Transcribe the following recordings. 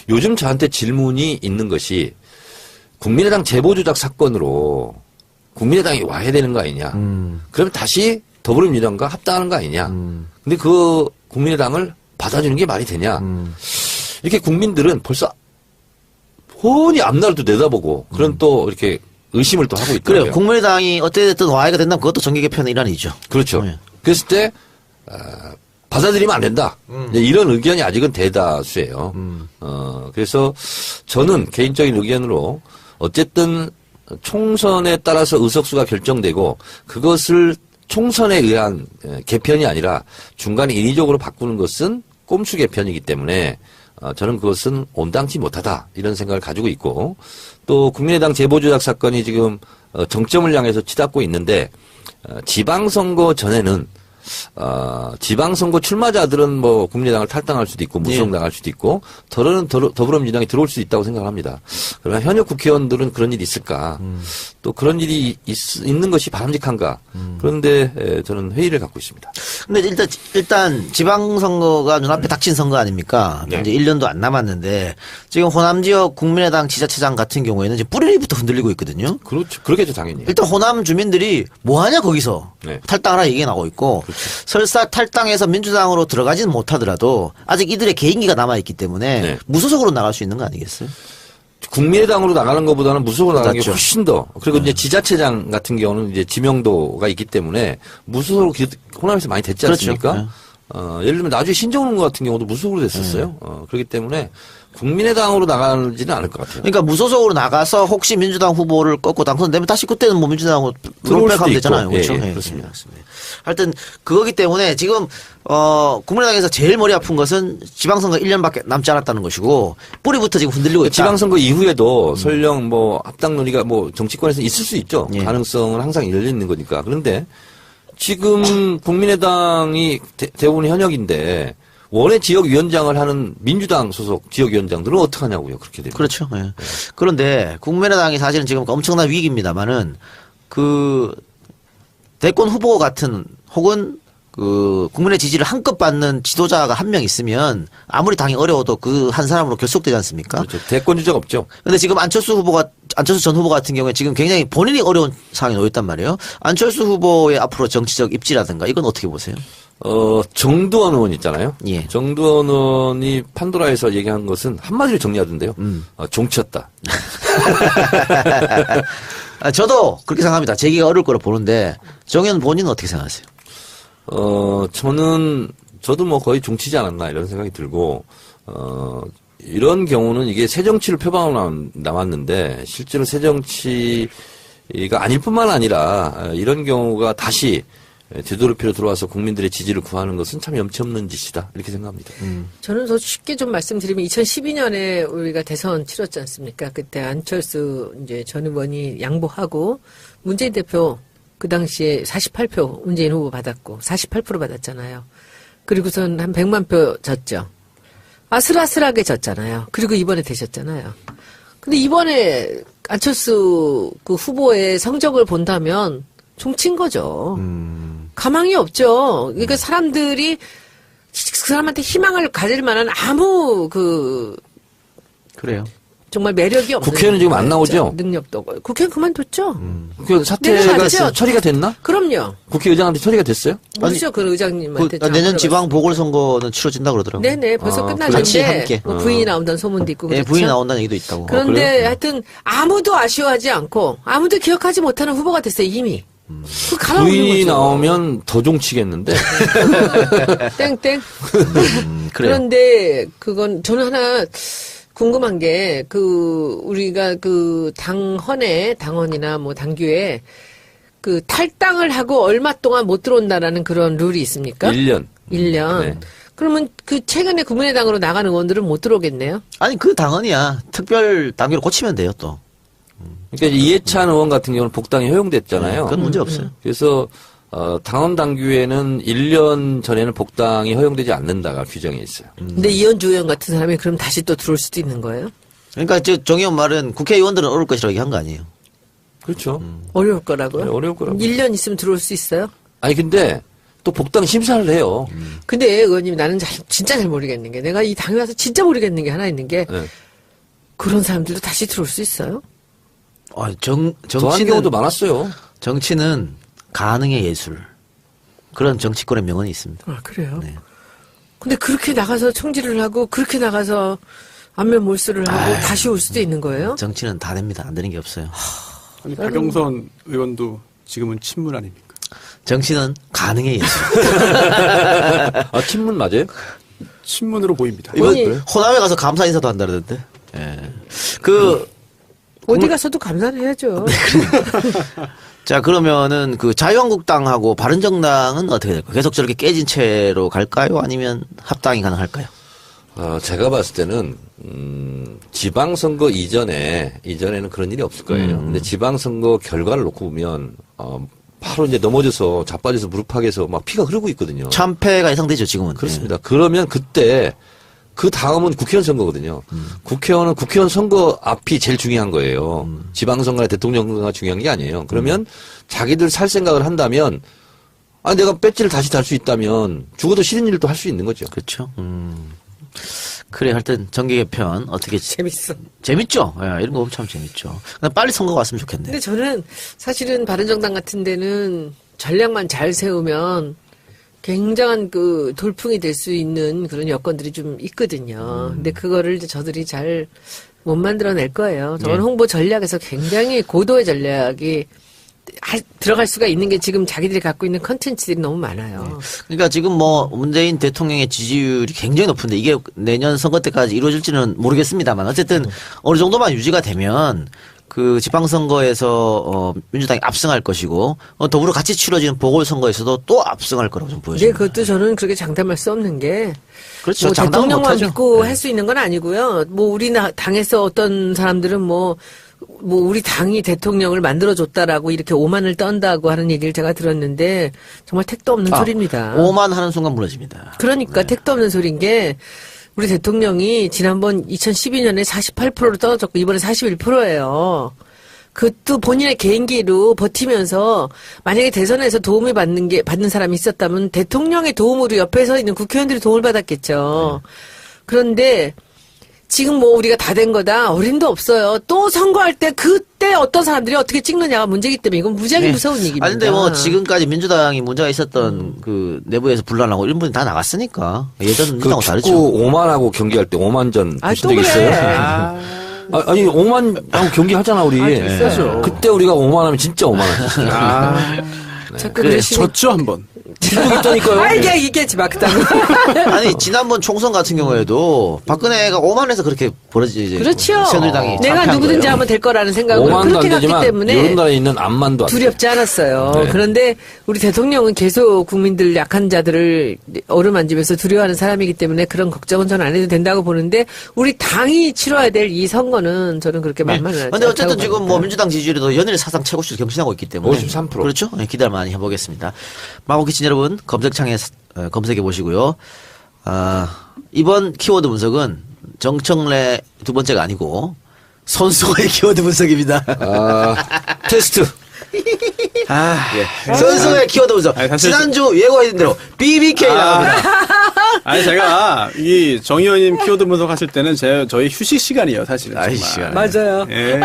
요즘 저한테 질문이 있는 것이 국민의당 제보조작 사건으로 국민의당이 와야 되는 거 아니냐. 그러면 다시 더불어민주당과 합당하는 거 아니냐. 근데 그 국민의당을 받아주는 게 말이 되냐. 이렇게 국민들은 벌써 훤히 앞날도 내다보고 그런 또 이렇게 의심을 또 하고 있더라고요. 그래요. 국민의당이 어찌됐든 와해가 된다면 그것도 정계 개편의 일환이죠. 그렇죠. 네. 그랬을 때 받아들이면 안 된다. 이런 의견이 아직은 대다수예요. 그래서 저는 개인적인 의견으로 어쨌든 총선에 따라서 의석수가 결정되고 그것을 총선에 의한 개편이 아니라 중간에 인위적으로 바꾸는 것은 꼼수 개편이기 때문에 저는 그것은 온당치 못하다 이런 생각을 가지고 있고 또 국민의당 제보조작 사건이 지금 정점을 향해서 치닫고 있는데 지방선거 전에는 지방선거 출마자들은 뭐 국민의당을 탈당할 수도 있고 무소속당할 수도 있고 더불어민주당이 들어올 수도 있다고 생각합니다. 그러면 현역 국회의원들은 그런 일이 있을까? 또 그런 일이 있는 것이 바람직한가? 그런데 저는 회의를 갖고 있습니다. 근데 일단 지방선거가 눈앞에 닥친 선거 아닙니까? 네. 이제 1년도 안 남았는데 지금 호남 지역 국민의당 지자체장 같은 경우에는 이제 뿌리부터 흔들리고 있거든요. 그렇죠. 그러겠죠, 당연히. 일단 호남 주민들이 뭐 하냐 거기서 네. 탈당하라 얘기가 나오고 있고 그렇죠. 설사 탈당해서 민주당으로 들어가지는 못하더라도 아직 이들의 개인기가 남아있기 때문에 네. 무소속으로 나갈 수 있는 거 아니겠어요? 국민의당으로 나가는 것보다는 무소속으로 나가는 게 낫죠. 훨씬 더. 그리고 이제 지자체장 같은 경우는 이제 지명도가 있기 때문에 무소속으로 호남에서 많이 됐지 않습니까? 그렇죠. 예를 들면 나중에 신정훈 같은 경우도 무소속으로 됐었어요. 그렇기 때문에 국민의당으로 나가지는 않을 것 같아요. 그러니까 무소속으로 나가서 혹시 민주당 후보를 꺾고 당선되면 다시 그때는 뭐 민주당으로 들어올 수도 롤백하면 되잖아요. 있고. 그렇죠? 예, 그렇습니다. 하여튼 그거기 때문에 지금 국민의당에서 제일 머리 아픈 것은 지방선거 1년밖에 남지 않았다는 것이고 뿌리부터 지금 흔들리고 있다. 지방선거 이후에도 설령 뭐 합당 논의가 뭐 정치권에서 있을 수 있죠. 예. 가능성은 항상 열려 있는 거니까. 그런데 지금 국민의당이 대부분 현역인데 원외 지역위원장을 하는 민주당 소속 지역위원장들은 어떡하냐고요. 그렇게 되면. 그렇죠. 예. 그런데 국민의당이 사실은 지금 엄청난 위기입니다만은 그 대권 후보 같은 혹은 그 국민의 지지를 한껏 받는 지도자가 한 명 있으면 아무리 당이 어려워도 그 한 사람으로 결속되지 않습니까? 그렇죠. 대권 주자가 없죠. 근데 지금 안철수 전 후보 같은 경우에 지금 굉장히 본인이 어려운 상황에 놓여 있단 말이에요. 안철수 후보의 앞으로 정치적 입지라든가 이건 어떻게 보세요? 정두원 의원 있잖아요. 예. 정두원 의원이 판도라에서 얘기한 것은 한마디로 정리하던데요. 종치였다. 저도 그렇게 생각합니다. 제기가 어려울 거로 보는데 정의원 본인은 어떻게 생각하세요? 저도 뭐 거의 종치지 않았나 이런 생각이 들고, 이런 경우는 이게 새정치를 표방하고 남았는데, 실제로 새정치가 아닐 뿐만 아니라, 이런 경우가 다시 되도록이로 들어와서 국민들의 지지를 구하는 것은 참 염치 없는 짓이다. 이렇게 생각합니다. 저는 더 쉽게 좀 말씀드리면 2012년에 우리가 대선 치렀지 않습니까? 그때 안철수 이제 전 의원이 양보하고 문재인 대표 그 당시에 48표 문재인 후보 받았고 48% 받았잖아요. 그리고선 한 100만 표 졌죠. 아슬아슬하게 졌잖아요. 그리고 이번에 되셨잖아요. 근데 이번에 안철수 그 후보의 성적을 본다면 종친 거죠. 가망이 없죠. 그러니까 사람들이 그 사람한테 희망을 가질 만한 아무 그래요. 정말 매력이 없는 국회의원은 지금 안 나오죠? 능력도 없고. 국회의원 그만뒀죠. 그 사태가 내려놨죠. 처리가 됐나? 그럼요. 국회의장한테 처리가 됐어요? 모르죠. 그 의장님한테. 내년 지방 보궐선거는 치러진다 그러더라고요. 네네. 벌써 같이 끝났는데 함께. 뭐 부인이 나온다는 소문도 있고 예, 그렇죠. 부인이 나온다는 얘기도 있다고. 그런데 하여튼 아무도 아쉬워하지 않고 아무도 기억하지 못하는 후보가 됐어요. 이미. 그 가만 부인이 나오면 더 종치겠는데. 땡땡. 그래요. 그런데 그건 저는 하나 궁금한 게 우리가 당원이나 뭐 당규에 그 탈당을 하고 얼마 동안 못 들어온다라는 그런 룰이 있습니까? 1년. 1년. 네. 그러면 그 최근에 국민의당으로 나가는 의원들은 못 들어오겠네요? 아니 그 당헌이야. 특별 당규로 고치면 돼요 또. 그러니까 이해찬 의원 같은 경우는 복당이 허용됐잖아요. 그건 문제 없어요. 그래서 당원 당규에는 1년 전에는 복당이 허용되지 않는다가 규정이 있어요. 근데 이현주 의원 같은 사람이 그럼 다시 또 들어올 수도 있는 거예요? 그러니까 정의원 말은 국회의원들은 어려울 것이라고 얘기한 거 아니에요. 그렇죠. 어려울 거라고요? 네, 어려울 거라고. 1년 있으면 들어올 수 있어요? 아니 근데 또 복당 심사를 해요. 근데 의원님 나는 진짜 잘 모르겠는 게 내가 이 당에 와서 진짜 모르겠는 게 하나 있는 게 네. 그런 사람들도 다시 들어올 수 있어요? 더한 정치는 경우도 많았어요. 정치는 가능의 예술. 그런 정치권의 명언이 있습니다. 아 그래요? 네. 근데 그렇게 나가서 총질을 하고 그렇게 나가서 안면 몰수를 하고 다시 올 수도 있는 거예요? 정치는 다 됩니다. 안 되는 게 없어요. 아니, 박영선 의원도 지금은 친문 아닙니까? 정치는 가능의 예술. 아, 친문 맞아요? 친문으로 보입니다. 이번 아니, 호남에 가서 감사 인사도 한다던데. 예. 어디 가서도 감사를 해야죠. 자, 그러면은 그 자유한국당하고 바른정당은 어떻게 될까요? 계속 저렇게 깨진 채로 갈까요? 아니면 합당이 가능할까요? 제가 봤을 때는, 지방선거 이전에는 그런 일이 없을 거예요. 근데 지방선거 결과를 놓고 보면, 바로 이제 넘어져서 자빠져서 무릎팍에서 막 피가 흐르고 있거든요. 참패가 예상되죠, 지금은. 그렇습니다. 그러면 그때, 그 다음은 국회의원 선거거든요. 국회의원은 국회의원 선거 앞이 제일 중요한 거예요. 지방선거나 대통령 선거가 중요한 게 아니에요. 그러면 자기들 살 생각을 한다면, 내가 배지를 다시 달 수 있다면 죽어도 싫은 일도 할 수 있는 거죠. 그렇죠. 그래, 하여튼 정계 개편 어떻게 재밌어. 재밌죠? 예, 이런 거 보면 참 재밌죠. 근데 빨리 선거가 왔으면 좋겠네. 근데 저는 사실은 바른정당 같은 데는 전략만 잘 세우면 굉장한 그 돌풍이 될 수 있는 그런 여건들이 좀 있거든요. 근데 그거를 이제 저들이 잘 못 만들어낼 거예요. 저는 홍보 전략에서 굉장히 고도의 전략이 들어갈 수가 있는 게 지금 자기들이 갖고 있는 컨텐츠들이 너무 많아요. 그러니까 지금 뭐 문재인 대통령의 지지율이 굉장히 높은데 이게 내년 선거 때까지 이루어질지는 모르겠습니다만 어쨌든 어느 정도만 유지가 되면 그 지방선거에서 민주당이 압승할 것이고 더불어 같이 치러지는 보궐선거에서도 또 압승할 거라고 좀 근데 보여집니다. 그것도 저는 그렇게 장담할 수 없는 게 그렇죠. 뭐 장담은 대통령만 못하죠. 믿고 네. 할 수 있는 건 아니고요. 뭐 우리 당에서 어떤 사람들은 뭐 우리 당이 대통령을 만들어줬다라고 이렇게 오만을 떤다고 하는 얘기를 제가 들었는데 정말 택도 없는 소리입니다. 오만 하는 순간 무너집니다. 그러니까 택도 없는 소리인 게 우리 대통령이 지난번 2012년에 48%로 떨어졌고 이번에 41%예요. 그것도 본인의 개인기로 버티면서 만약에 대선에서 도움을 받는 사람이 있었다면 대통령의 도움으로 옆에 서 있는 국회의원들이 도움을 받았겠죠. 그런데 지금 뭐 우리가 다 된 거다. 어림도 없어요. 또 선거할 때 그때 어떤 사람들이 어떻게 찍느냐가 문제이기 때문에 이건 무지하게 무서운 얘기입니다. 아니, 근데 뭐 지금까지 민주당이 문제가 있었던 그 내부에서 분란하고 이런 분이 다 나갔으니까 예전 그 민주당하고 축구 다르죠. 오만하고 경기할 때 오만전 아, 보신 또 적 그래. 있어요? 아니 오만하고 경기하잖아 우리. 있었죠. 그때 우리가 오만하면 진짜 오만하죠. 자꾸 그래, 그러시니. 졌죠 한번. 있다니까요. 아, 이게 얘기하지 마, 그다음. 아니 지난번 총선 같은 경우에도 박근혜가 오만해서 그렇게 벌어지지. 그렇죠. 새누리당이 내가 참패한 누구든지 거예요. 하면 될 거라는 생각으로 오만도 그렇게 안 갔기 되지만 때문에 이런 나라에 있는 암만도 안 돼. 두렵지 않았어요. 네. 그런데 우리 대통령은 계속 국민들 약한 자들을 어루만지면서 두려워하는 사람이기 때문에 그런 걱정은 저는 안 해도 된다고 보는데 우리 당이 치러야 될 이 선거는 저는 그렇게 만만하지 않다고 근데 어쨌든 지금 뭐 봅니다. 민주당 지지율도 연일 사상 최고치를 경신하고 있기 때문에 53%. 그렇죠. 네, 기대를 많이 해보겠습니다. 마고키친 여러분 검색창에 검색해 보시고요. 이번 키워드 분석은 정청래 두 번째가 아니고 선수의 키워드 분석입니다. 테스트. 선수의 키워드 분석. 아니, 사실 지난주 예고해준 대로 BBK 나갑니다. 아니 제가 이 정 의원님 키워드 분석하실 때는 저희 휴식 시간이에요 사실은. 아이, 정말. 시간. 맞아요. 예.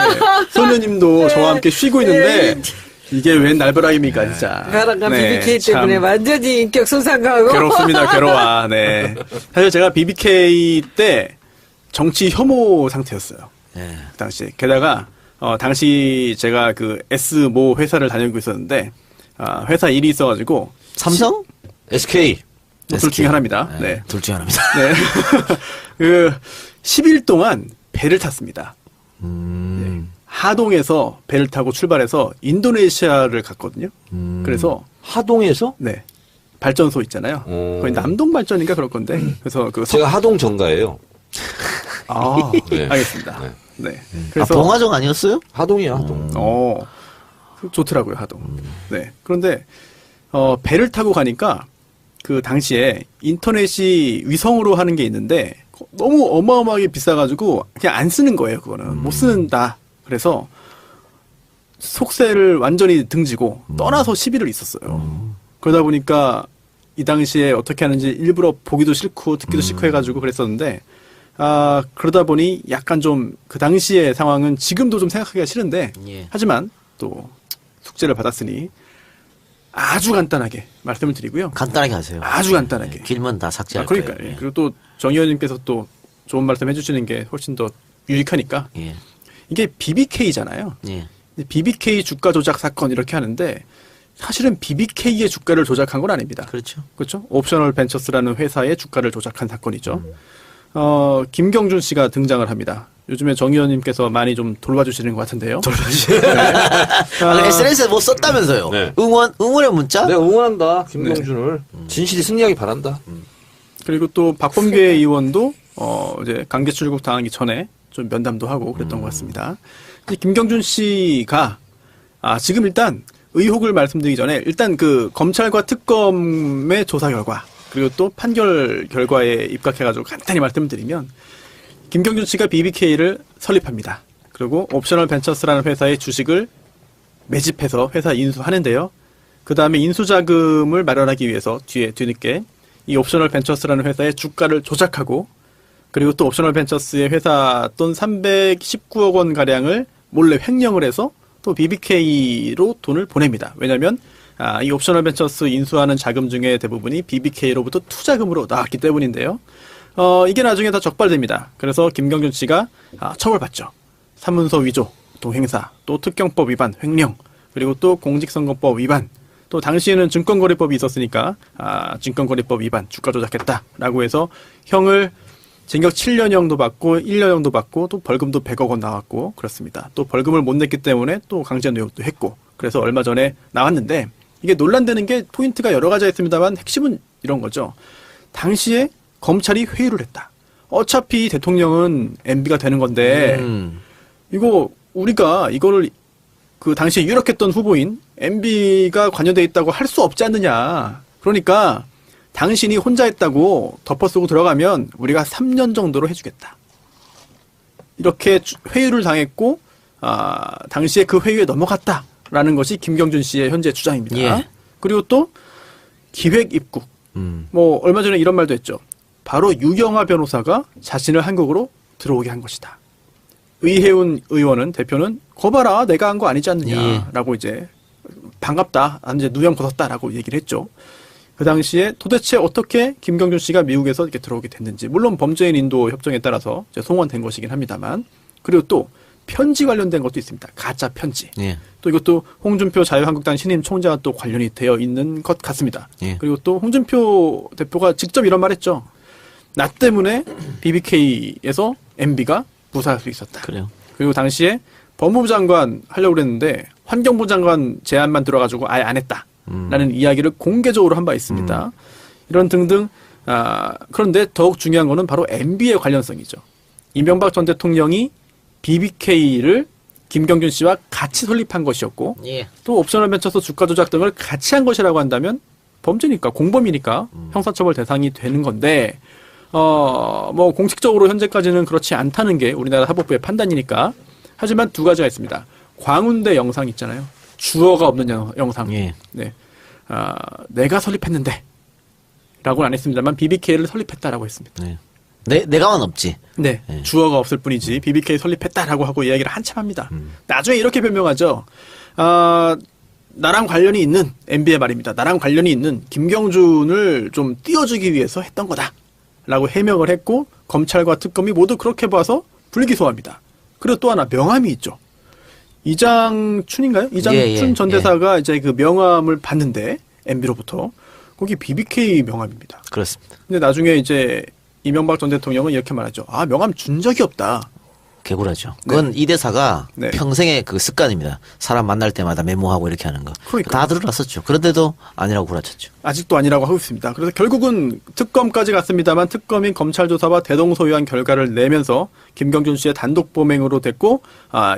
소녀님도 저와 함께 쉬고 있는데 이게 웬 날벼락입니까 진짜. 가랑과 네, BBK 참 때문에 완전히 인격 손상하고. 괴롭습니다 괴로워. 네. 사실 제가 BBK 때 정치 혐오 상태였어요. 네. 그 당시에. 게다가 당시 제가 그 S 모 회사를 다니고 있었는데 회사 일이 있어가지고 삼성? SK. 둘 중에 하나입니다. 네. 둘 중에 하나입니다. 네. 그 10일 동안 배를 탔습니다. 네. 하동에서 배를 타고 출발해서 인도네시아를 갔거든요. 그래서 하동에서? 네. 발전소 있잖아요. 거의 남동 발전인가 그럴 건데. 그래서 그 제가 하동 정가예요. 네. 알겠습니다. 네. 네. 그래서 봉화정 아니었어요? 하동이야, 하동. 좋더라고요, 하동. 네. 그런데 배를 타고 가니까 그 당시에 인터넷이 위성으로 하는 게 있는데 너무 어마어마하게 비싸가지고 그냥 안 쓰는 거예요, 그거는. 못 쓰는다. 그래서 속세를 완전히 등지고 떠나서 10일을 있었어요. 그러다 보니까 이 당시에 어떻게 하는지 일부러 보기도 싫고 듣기도 싫고 해가지고 그랬었는데 그러다 보니 약간 좀 그 당시의 상황은 지금도 좀 생각하기가 싫은데 예. 하지만 또 숙제를 받았으니 아주 간단하게 말씀을 드리고요. 간단하게 하세요. 아주 간단하게. 길면 다 삭제할 그러니까 거예요. 그리고 또 정 의원님께서 또 좋은 말씀 해주시는 게 훨씬 더 유익하니까 예. 이게 BBK잖아요. 예. BBK 주가 조작 사건 이렇게 하는데 사실은 BBK의 주가를 조작한 건 아닙니다. 그렇죠. 그렇죠? 옵셔널 벤처스라는 회사의 주가를 조작한 사건이죠. 김경준 씨가 등장을 합니다. 요즘에 정 의원님께서 많이 좀 돌봐주시는 것 같은데요. SNS에 뭐 썼다면서요. 네. 응원의 문자? 내가 응원한다 김경준을 진실이 승리하기 바란다. 그리고 또 박범계 의원도 이제 강제 출국 당하기 전에 좀 면담도 하고 그랬던 것 같습니다. 이제 김경준 씨가 지금 일단 의혹을 말씀드리기 전에 일단 그 검찰과 특검의 조사 결과 그리고 또 판결 결과에 입각해가지고 간단히 말씀드리면 김경준 씨가 BBK를 설립합니다. 그리고 옵셔널 벤처스라는 회사의 주식을 매집해서 회사 인수하는데요. 그 다음에 인수자금을 마련하기 위해서 뒤늦게 이 옵셔널 벤처스라는 회사의 주가를 조작하고 그리고 또 옵셔널 벤처스의 회사 돈 319억 원 가량을 몰래 횡령을 해서 또 BBK로 돈을 보냅니다. 왜냐하면 이 옵셔널 벤처스 인수하는 자금 중에 대부분이 BBK로부터 투자금으로 나왔기 때문인데요. 이게 나중에 다 적발됩니다. 그래서 김경준 씨가 처벌받죠. 사문서 위조, 동행사, 또 특경법 위반, 횡령, 그리고 또 공직선거법 위반, 또 당시에는 증권거래법이 있었으니까 증권거래법 위반, 주가 조작했다라고 해서 형을 징역 7년형도 받고 1년형도 받고 또 벌금도 100억 원 나왔고 그렇습니다. 또 벌금을 못 냈기 때문에 또 강제노역도 했고 그래서 얼마 전에 나왔는데 이게 논란되는 게 포인트가 여러 가지가 있습니다만 핵심은 이런 거죠. 당시에 검찰이 회유를 했다. 어차피 대통령은 MB가 되는 건데 이거 우리가 이거를 그 당시에 유력했던 후보인 MB가 관여돼 있다고 할 수 없지 않느냐. 그러니까 당신이 혼자 했다고 덮어쓰고 들어가면 우리가 3년 정도로 해주겠다. 이렇게 회유를 당했고 당시에 그 회유에 넘어갔다라는 것이 김경준 씨의 현재 주장입니다. 예. 그리고 또 기획 입국. 뭐 얼마 전에 이런 말도 했죠. 바로 유영하 변호사가 자신을 한국으로 들어오게 한 것이다. 의혜훈 의원은 대표는 거봐라 내가 한 거 아니지 않느냐라고 이제 반갑다, 이제 누명 벗었다라고 얘기를 했죠. 그 당시에 도대체 어떻게 김경준 씨가 미국에서 이렇게 들어오게 됐는지 물론 범죄인 인도 협정에 따라서 이제 송환된 것이긴 합니다만 그리고 또 편지 관련된 것도 있습니다. 가짜 편지. 예. 또 이것도 홍준표 자유한국당 신임 총재와 또 관련이 되어 있는 것 같습니다. 예. 그리고 또 홍준표 대표가 직접 이런 말 했죠. 나 때문에 BBK에서 MB가 무사할 수 있었다. 그래요. 그리고 당시에 법무부 장관 하려고 그랬는데 환경부 장관 제안만 들어가지고 아예 안 했다. 라는 이야기를 공개적으로 한 바 있습니다. 이런 등등. 그런데 더욱 중요한 거는 바로 MB의 관련성이죠. 이명박 전 대통령이 BBK를 김경준 씨와 같이 설립한 것이었고 예. 또 옵셔널 벤처스 주가 조작 등을 같이 한 것이라고 한다면 범죄니까 공범이니까 형사처벌 대상이 되는 건데 뭐 공식적으로 현재까지는 그렇지 않다는 게 우리나라 사법부의 판단이니까 하지만 두 가지가 있습니다. 광운대 영상 있잖아요. 주어가 없는 영상. 예. 네. 내가 설립했는데 라고는 안 했습니다만 BBK를 설립했다라고 했습니다. 네. 내가만 없지. 네. 주어가 없을 뿐이지 BBK 설립했다라고 하고 이야기를 한참 합니다. 나중에 이렇게 변명하죠. 나랑 관련이 있는 MB의 말입니다. 나랑 관련이 있는 김경준을 좀 띄워주기 위해서 했던 거다라고 해명을 했고 검찰과 특검이 모두 그렇게 봐서 불기소합니다. 그리고 또 하나 명함이 있죠. 이장춘인가요? 이장춘 전 대사가 이제 그 명함을 받는데 MB로부터 거기 BBK 명함입니다. 그렇습니다. 근데 나중에 이제 이명박 전 대통령은 이렇게 말하죠. 명함 준 적이 없다. 개구라죠. 그건 이 대사가 네. 평생의 그 습관입니다. 사람 만날 때마다 메모하고 이렇게 하는 거. 그러니까요. 다 들어놨었죠. 그런데도 아니라고 구라쳤죠. 아직도 아니라고 하고 있습니다. 그래서 결국은 특검까지 갔습니다만 특검이 검찰 조사와 대동소이한 결과를 내면서 김경준 씨의 단독 범행으로 됐고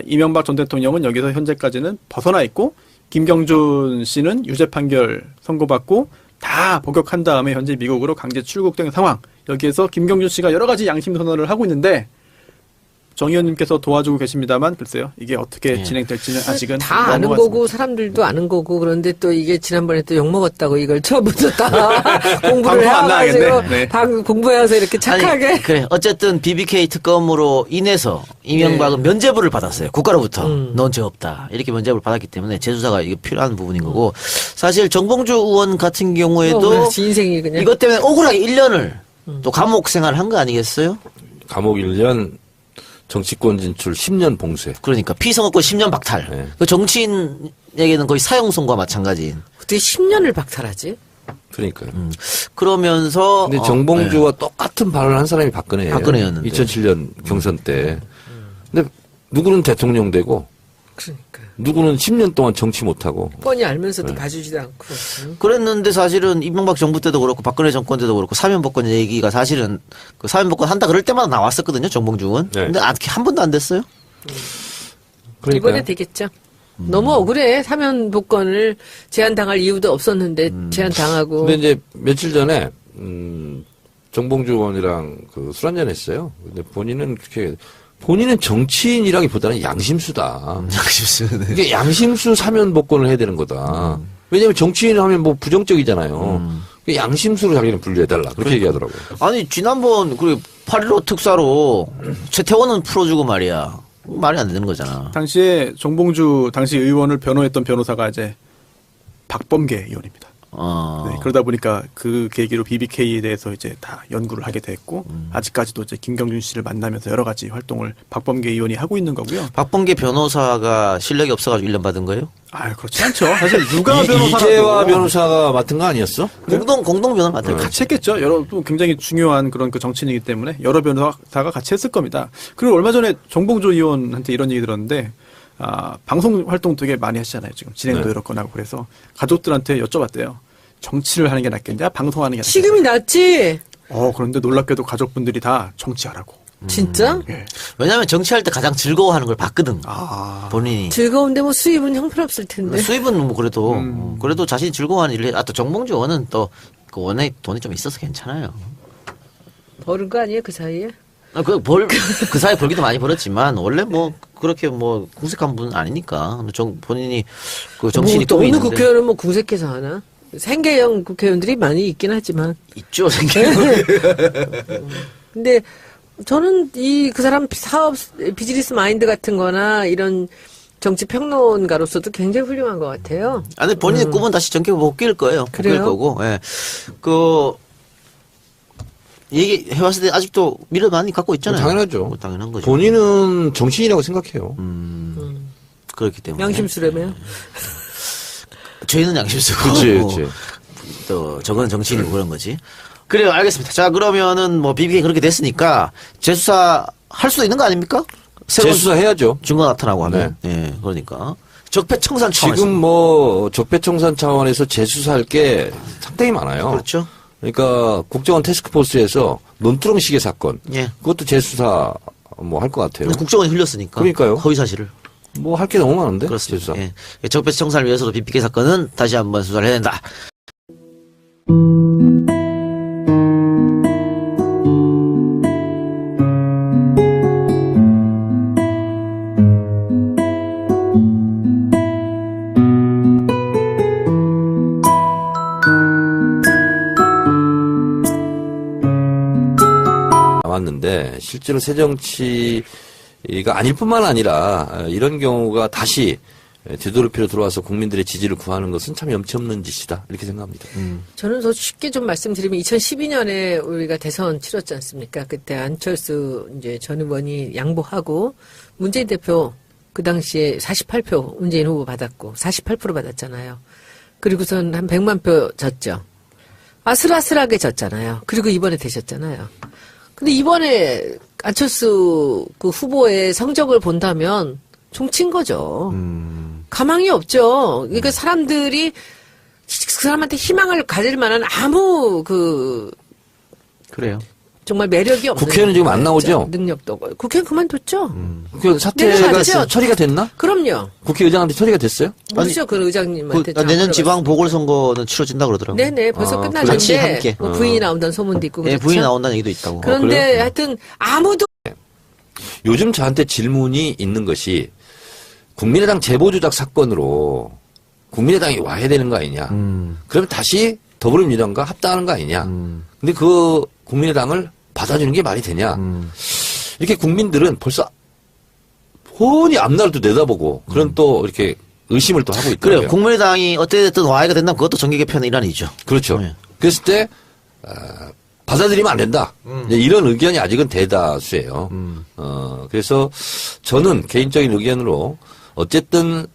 이명박 전 대통령은 여기서 현재까지는 벗어나 있고 김경준 씨는 유죄 판결 선고받고 다 복역한 다음에 현재 미국으로 강제 출국된 상황. 여기에서 김경준 씨가 여러 가지 양심 선언을 하고 있는데 정 의원님께서 도와주고 계십니다만 글쎄요. 이게 어떻게 진행될지는 아직은 다 아는 넘어갔습니다. 거고 사람들도 아는 거고 그런데 또 이게 지난번에 또 욕먹었다고 이걸 처음부터 다 공부를 방송 안 해와가지고 나가겠네. 네. 공부해서 이렇게 착하게 아니, 그래. 어쨌든 BBK 특검으로 인해서 이명박은 면죄부를 받았어요. 국가로부터. 넌 죄 없다. 이렇게 면죄부를 받았기 때문에 재수사가 이게 필요한 부분인 거고 사실 정봉주 의원 같은 경우에도 그렇지, 인생이 그냥 이것 때문에 억울하게 1년을 또 감옥 생활을 한 거 아니겠어요? 감옥 1년, 정치권 진출 10년 봉쇄. 그러니까 피선거권 10년 박탈. 네. 그 정치인에게는 거의 사형선과 마찬가지인. 어떻게 10년을 박탈하지? 그러니까요. 그러면서 근데 정봉주와 똑같은 발언을 한 사람이 박근혜예요. 박근혜였는데. 2007년 경선 때. 근데 누구는 대통령 되고 그러니까 누구는 10년 동안 정치 못하고. 뻔히 알면서도 봐주지도 않고. 그랬는데 사실은 이명박 정부 때도 그렇고 박근혜 정권 때도 그렇고 사면복권 얘기가 사실은 그 사면복권 한다 그럴 때마다 나왔었거든요. 정봉주는. 네. 근데 한 번도 안 됐어요. 그러니까요. 이번에 되겠죠. 너무 억울해. 사면 복권을 제한당할 이유도 없었는데 제한당하고. 근데 이제 며칠 전에 정봉주 의원이랑 그 술 한잔 했어요. 근데 본인은 정치인이라기보다는 양심수다. 이게 양심수 사면 복권을 해야 되는 거다. 왜냐면 정치인 하면 뭐 부정적이잖아요. 양심수로 자기는 분류해달라. 그렇게 얘기하더라고요. 아니 지난번 그 8.15 특사로 최태원은 풀어주고 말이야. 말이 안 되는 거잖아. 당시에 정봉주 당시 의원을 변호했던 변호사가 이제 박범계 의원입니다. 네, 그러다 보니까 그 계기로 BBK에 대해서 이제 다 연구를 하게 됐고 아직까지도 이제 김경준 씨를 만나면서 여러 가지 활동을 박범계 의원이 하고 있는 거고요. 박범계 변호사가 실력이 없어가지고 1년 받은 거예요? 아, 그렇지 않죠. 사실 누가 변호사라도 이재화 변호사가 맡은 거 아니었어? 공동 변호를 맡아요. 같이 했겠죠. 또 굉장히 중요한 그런 그 정치인이기 때문에 여러 변호사가 같이 했을 겁니다. 그리고 얼마 전에 정봉주 의원한테 이런 얘기 들었는데 방송 활동 되게 많이 하시잖아요. 지금 진행도 여러 건 하고 그래서 가족들한테 여쭤봤대요. 정치를 하는 게 낫겠냐? 방송하는 게 낫겠냐? 지금이 낫지. 그런데 놀랍게도 가족분들이 다 정치하라고. 진짜? 예. 왜냐하면 정치할 때 가장 즐거워하는 걸 봤거든. 본인이. 즐거운데 뭐 수입은 형편없을 텐데. 수입은 뭐 그래도 자신이 즐거워하는 일을 해. 또 정봉주 의원은 또 그 원에 돈이 좀 있어서 괜찮아요. 버는 거 아니에요 그 사이에? 그 사이에 벌기도 많이 벌었지만 원래 뭐 그렇게 뭐 궁색한 분은 아니니까. 본인이 그 정신이 또 꿈이 어느 있는데. 국회의원은 뭐 궁색해서 하나? 생계형 국회의원들이 많이 있긴 하지만. 있죠 생각해. 근데 저는 그 사람 비즈니스 마인드 같은 거나 이런 정치 평론가로서도 굉장히 훌륭한 것 같아요. 아니 본인의 꿈은 다시 정계 복귀일 거예요. 복귀일 그래요? 거고. 예. 얘기해봤을 때 아직도 미래 많이 갖고 있잖아요. 당연하죠. 뭐 당연한 거죠. 본인은 정치인이라고 생각해요. 그렇기 때문에. 양심수라며. 죄는 양심수고. 그치. 또 저건 정치인이고 그런 거지. 그래요, 알겠습니다. 자, 그러면은 뭐 BBK 그렇게 됐으니까 재수사 할 수도 있는 거 아닙니까? 새로운 재수사 해야죠. 증거 나타나고 하면. 예, 그러니까. 적폐청산 차원에서. 지금 뭐 적폐청산 차원에서 재수사할 게 상당히 많아요. 그렇죠. 그러니까 국정원 태스크포스에서 논두렁 시계 사건. 예. 그것도 재수사 뭐 할 것 같아요. 근데 국정원이 흘렸으니까. 그러니까요. 허위 사실을. 뭐 할 게 너무 많은데. 그렇습니다. 재수사. 예. 적폐청산을 위해서도 BBK 사건은 다시 한번 수사를 해야 된다. 남았는데 실제로 새정치가 아닐 뿐만 아니라 이런 경우가 다시 되돌이피로 들어와서 국민들의 지지를 구하는 것은 참 염치 없는 짓이다 이렇게 생각합니다. 저는 더 쉽게 좀 말씀드리면 2012년에 우리가 대선 치렀지 않습니까? 그때 안철수 이제 전 의원이 양보하고 문재인 대표 그 당시에 48표 문재인 후보 받았고 48% 받았잖아요. 그리고선 한 100만 표 졌죠. 아슬아슬하게 졌잖아요. 그리고 이번에 되셨잖아요. 근데 이번에 안철수 그 후보의 성적을 본다면 종친 거죠. 가망이 없죠. 그러니까 사람들이 그 사람한테 희망을 가질 만한 아무 그래요. 정말 매력이 없는. 국회의원은 지금 안 나오죠? 능력도 없고. 국회의원 그만뒀죠. 그 사태가 내려가죠. 처리가 됐나? 그럼요. 국회의장한테 처리가 됐어요? 모르죠. 그 의장님한테. 내년 지방 보궐선거는 치러진다 그러더라고요. 네네. 벌써 같이 끝났는데 함께. 뭐 부인이 나온다는 소문도 있고. 예, 그렇죠? 부인이 나온다는 얘기도 있다고. 그런데 하여튼 아무도 요즘 저한테 질문이 있는 것이 국민의당 제보조작 사건으로 국민의당이 와야 되는 거 아니냐. 그러면 다시 더불어민주당과 합당하는 거 아니냐. 근데 그 국민의당을 받아주는 게 말이 되냐. 이렇게 국민들은 벌써 훤히 앞날을 또 내다보고 그런 또 이렇게 의심을 또 하고 있더라고요. 그래요. 국민의당이 어떻게든 와해가 된다면 그것도 정계 개편의 일환이죠. 그렇죠. 네. 그랬을 때 받아들이면 안 된다. 이제 이런 의견이 아직은 대다수예요. 그래서 저는 개인적인 의견으로 어쨌든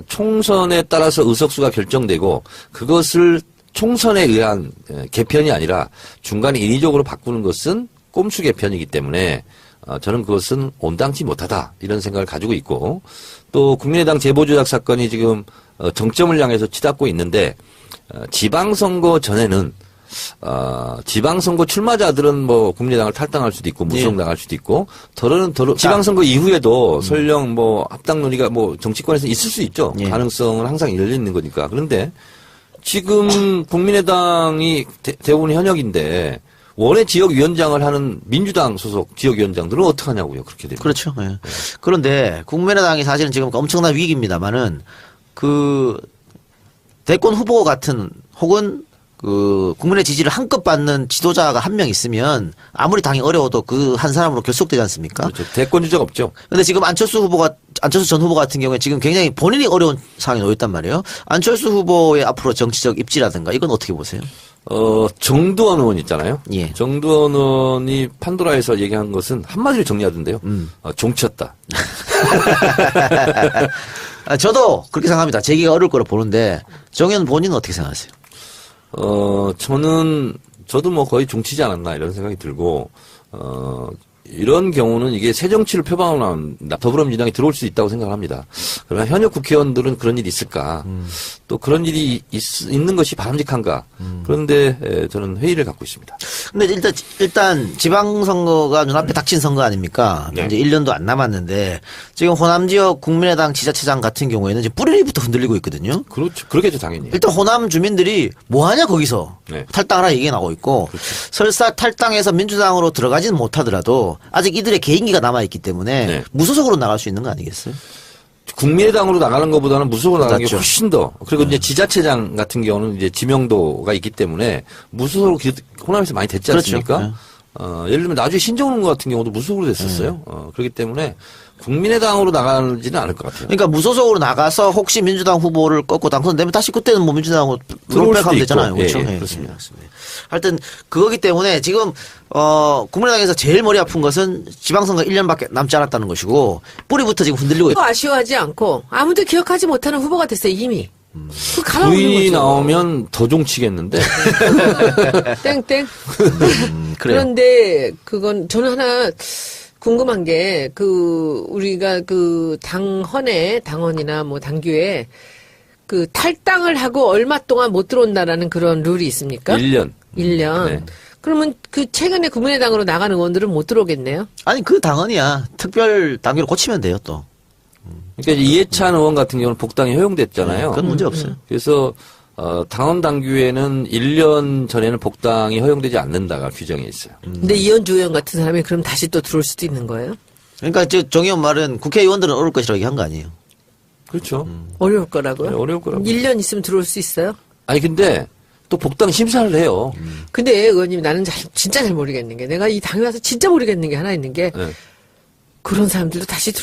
총선에 따라서 의석수가 결정되고 그것을 총선에 의한 개편이 아니라 중간에 인위적으로 바꾸는 것은 꼼수 개편이기 때문에 저는 그것은 온당치 못하다 이런 생각을 가지고 있고 또 국민의당 제보조작 사건이 지금 정점을 향해서 치닫고 있는데 지방선거 전에는 지방선거 출마자들은 뭐 국민의당을 탈당할 수도 있고 무소속당할 수도 있고 지방선거 이후에도 설령 뭐 합당 논의가 뭐 정치권에서 있을 수 있죠. 예. 가능성은 항상 열려 있는 거니까. 그런데 지금 국민의당이 대부분 현역인데 원외 지역위원장을 하는 민주당 소속 지역위원장들은 어떡하냐고요. 그렇게 되면. 그렇죠. 예. 그런데 국민의당이 사실은 지금 엄청난 위기입니다만은 그 대권 후보 같은 혹은 그 국민의 지지를 한껏 받는 지도자가 한 명 있으면 아무리 당이 어려워도 그 한 사람으로 결속되지 않습니까? 그렇죠. 대권 주자가 없죠. 근데 지금 안철수 전 후보 같은 경우에 지금 굉장히 본인이 어려운 상황에 놓였단 말이에요. 안철수 후보의 앞으로 정치적 입지라든가 이건 어떻게 보세요? 정두원 의원 있잖아요. 예. 정두원 의원이 판도라에서 얘기한 것은 한마디로 정리하던데요. 종쳤다. 저도 그렇게 생각합니다. 제기가 어려울 거로 보는데 정의원 본인은 어떻게 생각하세요? 저도 뭐 거의 종치지 않았나 이런 생각이 들고, 이런 경우는 이게 새 정치를 표방하는 더불어민주당이 들어올 수 있다고 생각합니다. 그러나 현역 국회의원들은 그런 일이 있을까? 또 그런 일이 있는 것이 바람직한가? 그런데 저는 회의를 갖고 있습니다. 근데 일단 지방선거가 눈앞에 닥친 선거 아닙니까? 네. 이제 1년도 안 남았는데 지금 호남 지역 국민의당 지자체장 같은 경우에는 이제 뿌리부터 흔들리고 있거든요. 그렇죠. 그러겠죠, 당연히. 일단 호남 주민들이 뭐 하냐 거기서 네. 탈당하라 얘기가 나오고 있고 설사 탈당해서 민주당으로 들어가지는 못하더라도 아직 이들의 개인기가 남아있기 때문에 네. 무소속으로 나갈 수 있는 거 아니겠어요? 국민의당으로 나가는 것보다는 무소속으로 나가는 게 낫죠. 훨씬 더. 그리고 이제 지자체장 같은 경우는 이제 지명도가 있기 때문에 무소속으로 호남에서 많이 됐지 그렇죠. 않습니까? 예를 들면 나중에 신정훈 같은 경우도 무소속으로 됐었어요. 그렇기 때문에 국민의당으로 나가지는 않을 것 같아요. 그러니까 무소속으로 나가서 혹시 민주당 후보를 꺾고 당선되면 다시 그때는 뭐 민주당으로 들어올 롤백하면 수도 되잖아요. 있고. 그렇죠? 예, 예, 그렇습니다. 하여튼 그거기 때문에 지금 국민의당에서 제일 머리 아픈 것은 지방선거 1년밖에 남지 않았다는 것이고 뿌리부터 지금 흔들리고 있다. 아쉬워하지 않고 아무도 기억하지 못하는 후보가 됐어요 이미. 그 가만히 부인이 있는 거죠. 나오면 더 종치겠는데. 땡땡. 그래요. 그런데 그건 저는 하나 궁금한 게 우리가 당원이나 뭐 당규에 탈당을 하고 얼마 동안 못 들어온다라는 그런 룰이 있습니까? 1년. 1년. 네. 그러면 최근에 국민의당으로 나가는 의원들은 못 들어오겠네요? 아니 그 당헌이야. 특별 당규로 고치면 돼요 또. 그러니까 이해찬 의원 같은 경우는 복당이 허용됐잖아요. 그건 문제 없어요. 그래서 당원 당규에는 1년 전에는 복당이 허용되지 않는다가 규정이 있어요. 근데 이현주 의원 같은 사람이 그럼 다시 또 들어올 수도 있는 거예요? 그러니까 정의원 말은 국회의원들은 어려울 것이라고 얘기한 거 아니에요. 그렇죠. 어려울 거라고요? 네, 어려울 거라고. 1년 있으면 들어올 수 있어요? 아니 근데 또 복당 심사를 해요. 근데 의원님 나는 진짜 잘 모르겠는 게 내가 이 당에 와서 진짜 모르겠는 게 하나 있는 게 네. 그런 사람들도 다시 들어올